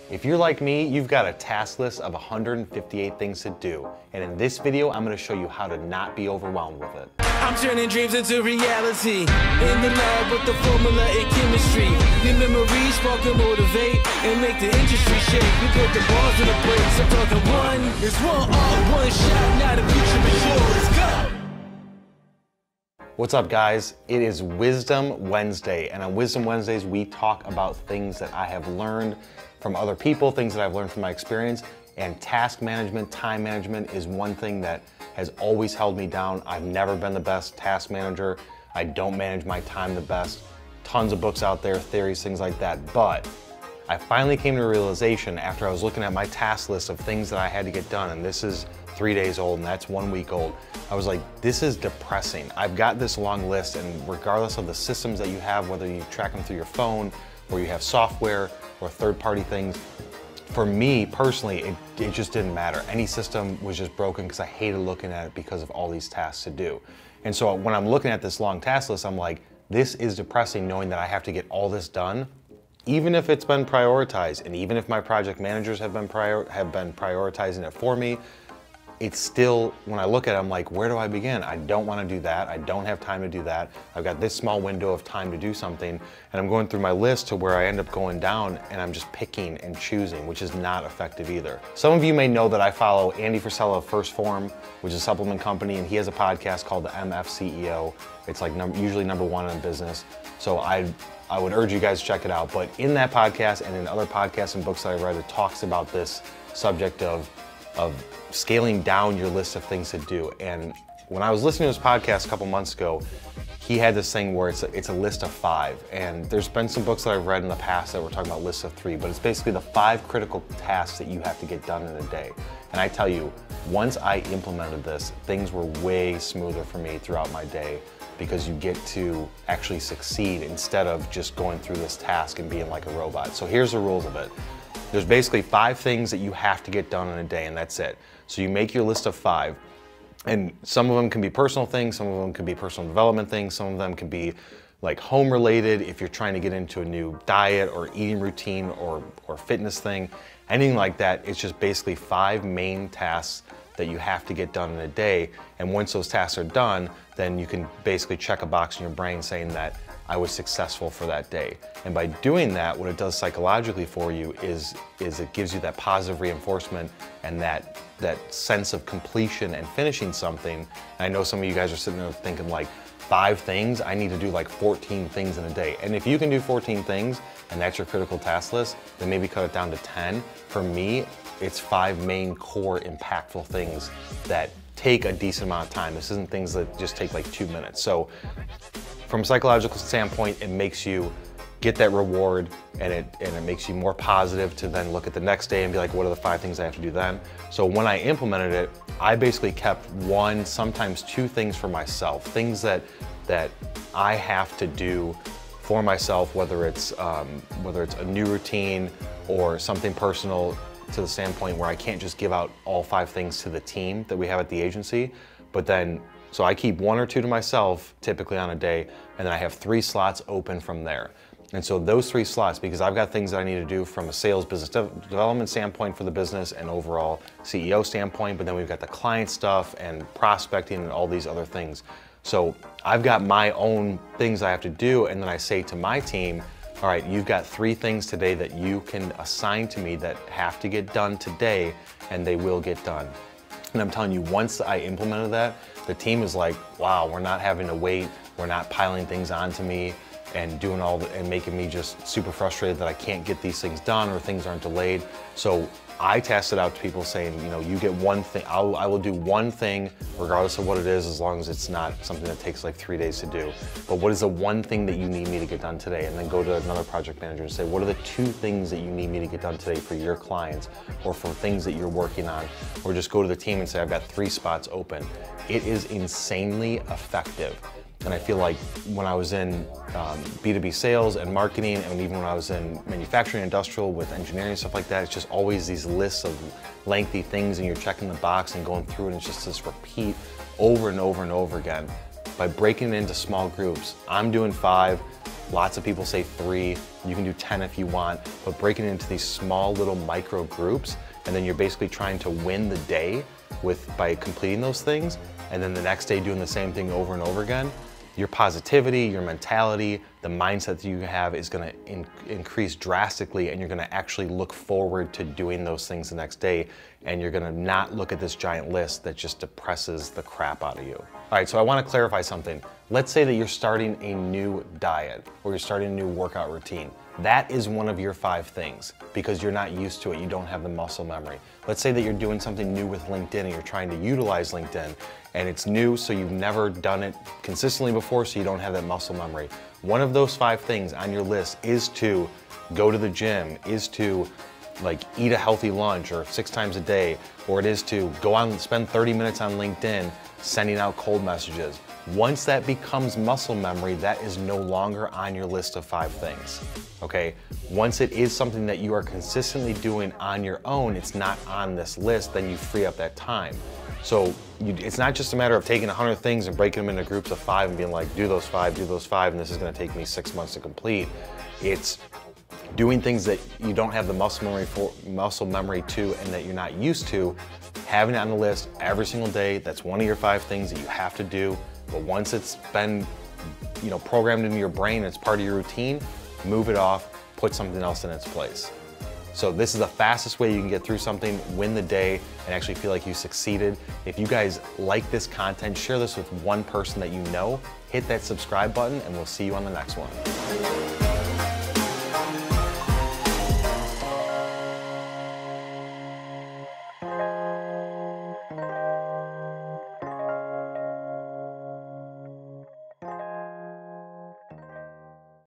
If you're like me, you've got a task list of 158 things to do. And in this video, I'm gonna show you how to not be overwhelmed with it. I'm turning dreams into reality. In the lab with the formula in chemistry. Your memories spark and motivate and make the industry shake. We put the balls in the place. I'm talking one. It's one all, one shot. Now the future is yours. Let's go. What's up, guys? It is Wisdom Wednesday, and on Wisdom Wednesdays, we talk about things that I have learned from other people, things that I've learned from my experience, and task management, time management is one thing that has always held me down. I've never been the best task manager. I don't manage my time the best. Tons of books out there, theories, things like that, but I finally came to a realization after I was looking at my task list of things that I had to get done, and this is 3 days old and that's 1 week old. I was like, this is depressing. I've got this long list, and regardless of the systems that you have, whether you track them through your phone or you have software or third-party things, for me personally, it just didn't matter. Any system was just broken because I hated looking at it because of all these tasks to do. And so when I'm looking at this long task list, I'm like, this is depressing knowing that I have to get all this done, even if it's been prioritized, and even if my project managers have been prioritizing it for me. It's still, when I look at it, I'm like, where do I begin? I don't want to do that. I don't have time to do that. I've got this small window of time to do something, and I'm going through my list to where I end up going down and I'm just picking and choosing, which is not effective either. Some of you may know that I follow Andy Frisella of First Form, which is a supplement company, and he has a podcast called the MF CEO. It's like usually #1 in business. So I would urge you guys to check it out. But in that podcast and in other podcasts and books that I've read, it talks about this subject of scaling down your list of things to do. And when I was listening to his podcast a couple months ago, he had this thing where it's a list of 5. And there's been some books that I've read in the past that were talking about lists of 3, but it's basically the 5 critical tasks that you have to get done in a day. And I tell you, once I implemented this, things were way smoother for me throughout my day, because you get to actually succeed instead of just going through this task and being like a robot. So here's the rules of it. There's basically 5 things that you have to get done in a day, and that's it. So you make your list of 5, and some of them can be personal things, some of them can be personal development things, some of them can be like home related if you're trying to get into a new diet or eating routine or fitness thing, anything like that. It's just basically 5 main tasks that you have to get done in a day, and once those tasks are done, then you can basically check a box in your brain saying that I was successful for that day. And by doing that, what it does psychologically for you is it gives you that positive reinforcement and that sense of completion and finishing something. And I know some of you guys are sitting there thinking like, 5 things? I need to do like 14 things in a day. And if you can do 14 things and that's your critical task list, then maybe cut it down to 10. For me, it's 5 main core impactful things that take a decent amount of time. This isn't things that just take like 2 minutes. So from a psychological standpoint, it makes you get that reward, and it makes you more positive to then look at the next day and be like, what are the 5 things I have to do then? So when I implemented it, I basically kept 1, sometimes 2 things for myself, things that I have to do for myself, whether it's a new routine or something personal, to the standpoint where I can't just give out all 5 things to the team that we have at the agency, but then, so I keep 1 or 2 to myself typically on a day, and then I have 3 slots open from there. And so those 3 slots, because I've got things that I need to do from a sales business development standpoint for the business and overall CEO standpoint, but then we've got the client stuff and prospecting and all these other things. So I've got my own things I have to do, and then I say to my team, all right, you've got 3 things today that you can assign to me that have to get done today, and they will get done. And I'm telling you, once I implemented that, the team is like, wow, we're not having to wait, we're not piling things onto me and doing and making me just super frustrated that I can't get these things done or things aren't delayed. So I test it out to people saying, you know, you get 1 thing, I will do 1 thing regardless of what it is, as long as it's not something that takes like 3 days to do. But what is the 1 thing that you need me to get done today? And then go to another project manager and say, what are the 2 things that you need me to get done today for your clients or for things that you're working on? Or just go to the team and say, I've got 3 spots open. It is insanely effective. And I feel like when I was in B2B sales and marketing, and even when I was in manufacturing, industrial, with engineering and stuff like that, it's just always these lists of lengthy things, and you're checking the box and going through, and it's just this repeat over and over and over again. By breaking it into small groups, I'm doing 5, Lots of people say 3, you can do 10 if you want, but break it into these small little micro groups, and then you're basically trying to win the day by completing those things, and then the next day doing the same thing over and over again. Your positivity, your mentality, the mindset that you have is gonna increase drastically, and you're gonna actually look forward to doing those things the next day, and you're gonna not look at this giant list that just depresses the crap out of you. All right, so I wanna clarify something. Let's say that you're starting a new diet or you're starting a new workout routine. That is one of your 5 things because you're not used to it, you don't have the muscle memory. Let's say that you're doing something new with LinkedIn and you're trying to utilize LinkedIn, and it's new, so you've never done it consistently before, so you don't have that muscle memory. One of those 5 things on your list is to go to the gym, is to eat a healthy lunch or 6 times a day, or it is to go on and spend 30 minutes on LinkedIn sending out cold messages. Once that becomes muscle memory, that is no longer on your list of 5 things, okay? Once it is something that you are consistently doing on your own, it's not on this list, then you free up that time. So it's not just a matter of taking 100 things and breaking them into groups of 5 and being like, do those 5, and this is gonna take me 6 months to complete. It's doing things that you don't have the muscle memory to and that you're not used to, having it on the list every single day. That's one of your 5 things that you have to do. But once it's been, programmed into your brain, it's part of your routine, move it off, put something else in its place. So this is the fastest way you can get through something, win the day, and actually feel like you succeeded. If you guys like this content, share this with one person that you know, hit that subscribe button, and we'll see you on the next one.